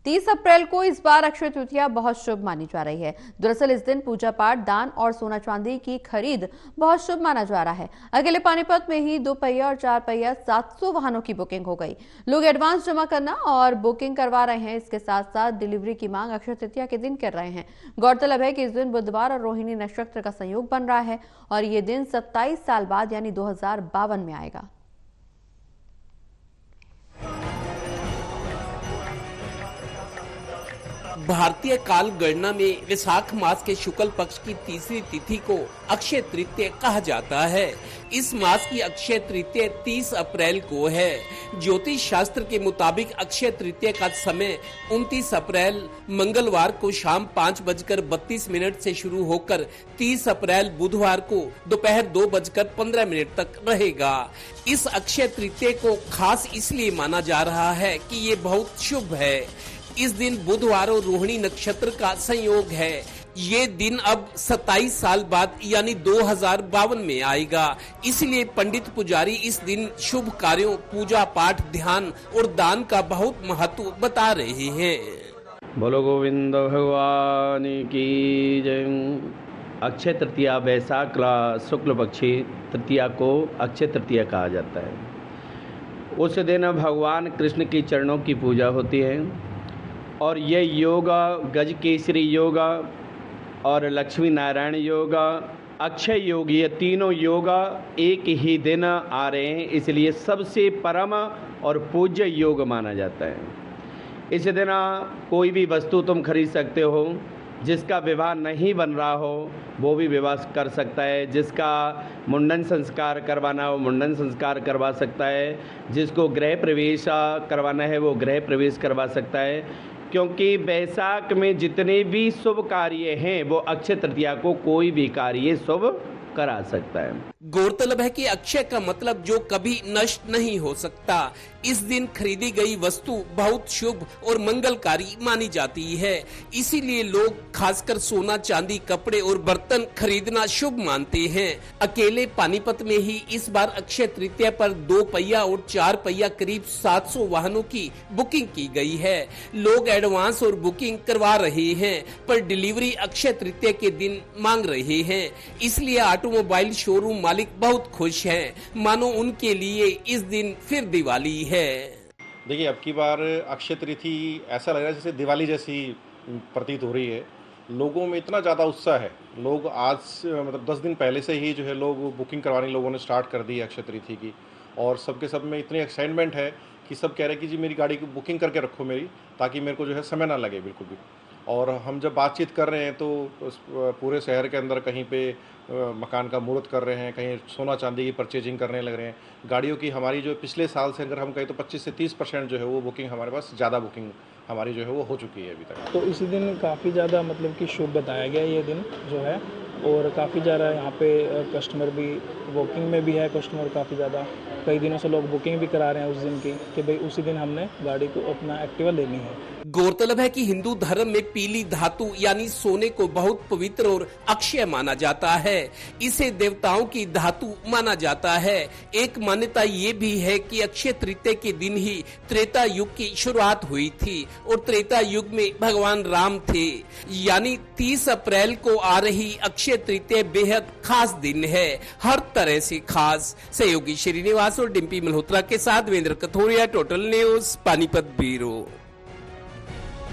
30 अप्रैल को इस बार अक्षय तृतीया बहुत शुभ मानी जा रही है। दरअसल इस दिन पूजा पाठ, दान और सोना चांदी की खरीद बहुत शुभ माना जा रहा है। अकेले पानीपत में ही 2 पहिया और 4 पहिया 700 वाहनों की बुकिंग हो गई। लोग एडवांस जमा करना और बुकिंग करवा रहे हैं। इसके साथ साथ डिलीवरी की मांग अक्षय तृतीया के दिन कर रहे हैं। गौरतलब है कि इस दिन बुधवार और रोहिणी नक्षत्र का संयोग बन रहा है और ये दिन 27 साल बाद यानी 2052 में आएगा। भारतीय काल गणना में वैशाख मास के शुक्ल पक्ष की तीसरी तिथि को अक्षय तृतीया कहा जाता है। इस मास की अक्षय तृतीया 30 अप्रैल को है। ज्योतिष शास्त्र के मुताबिक अक्षय तृतीया का समय 29 अप्रैल मंगलवार को शाम 5:32 से शुरू होकर 30 अप्रैल बुधवार को दोपहर 2:15 तक रहेगा। इस अक्षय तृतीया को खास इसलिए माना जा रहा है कि ये बहुत शुभ है। इस दिन बुधवार और रोहिणी नक्षत्र का संयोग है। ये दिन अब 27 साल बाद यानी 2052 में आएगा। इसलिए पंडित पुजारी इस दिन शुभ कार्यों, पूजा पाठ, ध्यान और दान का बहुत महत्व बता रहे हैं। बोलो गोविंद भगवान की जय। अक्षय तृतीया वैशाख शुक्ल पक्षी तृतीया को अक्षय तृतीया कहा जाता है। उस दिन भगवान कृष्ण की चरणों की पूजा होती है और ये योगा, गज केसरी योगा और लक्ष्मी नारायण योगा, अक्षय योग, ये तीनों योगा एक ही दिन आ रहे हैं, इसलिए सबसे परम और पूज्य योग माना जाता है। इस दिन कोई भी वस्तु तुम खरीद सकते हो। जिसका विवाह नहीं बन रहा हो वो भी विवाह कर सकता है। जिसका मुंडन संस्कार करवाना हो मुंडन संस्कार करवा सकता है। जिसको गृह प्रवेश करवाना है वो गृह प्रवेश करवा सकता है, क्योंकि वैशाख में जितने भी शुभ कार्य हैं वो अक्षय तृतीया को कोई भी कार्य शुभ करा सकता है। गौरतलब है कि अक्षय का मतलब जो कभी नष्ट नहीं हो सकता। इस दिन खरीदी गई वस्तु बहुत शुभ और मंगलकारी मानी जाती है। इसीलिए लोग खासकर सोना, चांदी, कपड़े और बर्तन खरीदना शुभ मानते हैं। अकेले पानीपत में ही इस बार अक्षय तृतीया पर 2 पहिया और 4 पहिया करीब 700 वाहनों की बुकिंग की गई है। लोग एडवांस और बुकिंग करवा रहे हैं, पर डिलीवरी अक्षय तृतीया के दिन मांग रहे हैं। इसलिए ऑटोमोबाइल शोरूम मालिक बहुत खुश हैं, मानो उनके लिए इस दिन फिर दिवाली है। देखिए, अब की बार अक्षय तृतीया ऐसा लग रहा है जैसे दिवाली जैसी प्रतीत हो रही है। लोगों में इतना ज़्यादा उत्साह है। लोग आज मतलब 10 दिन पहले से ही जो है लोग बुकिंग करवाने लोगों ने स्टार्ट कर दी है अक्षय तृतीया की, और सबके सब में इतनी एक्साइटमेंट है कि सब कह रहे हैं कि जी मेरी गाड़ी की बुकिंग करके रखो मेरी, ताकि मेरे को जो है समय ना लगे बिल्कुल भी। और हम जब बातचीत कर रहे हैं तो पूरे शहर के अंदर कहीं पे मकान का मुहूर्त कर रहे हैं, कहीं सोना चांदी की परचेजिंग करने लग रहे हैं। गाड़ियों की हमारी जो पिछले साल से अगर हम कहें तो 25 से 30% जो है वो बुकिंग हमारे पास, ज़्यादा बुकिंग हमारी जो है वो हो चुकी है अभी तक। तो इसी दिन काफ़ी ज़्यादा मतलब कि शुभ बताया गया ये दिन जो है, और काफ़ी ज़्यादा यहाँ पे कस्टमर भी बुकिंग में भी है। कस्टमर काफ़ी ज़्यादा कई दिनों से लोग बुकिंग भी करा रहे हैं उस दिन की, कि भाई उसी दिन हमने गाड़ी को अपना एक्टिवा लेनी है। गौरतलब है कि हिंदू धर्म में पीली धातु यानी सोने को बहुत पवित्र और अक्षय माना जाता है। इसे देवताओं की धातु माना जाता है। एक मान्यता ये भी है कि अक्षय तृतीया के दिन ही त्रेता युग की शुरुआत हुई थी और त्रेता युग में भगवान राम थे। यानी 30 अप्रैल को आ रही अक्षय तृतीया बेहद खास दिन है, हर तरह से खास। सहयोगी श्रीनिवास और डिम्पी मल्होत्रा के साथ वेंद्र Kathoria, total news, Panipat bureau.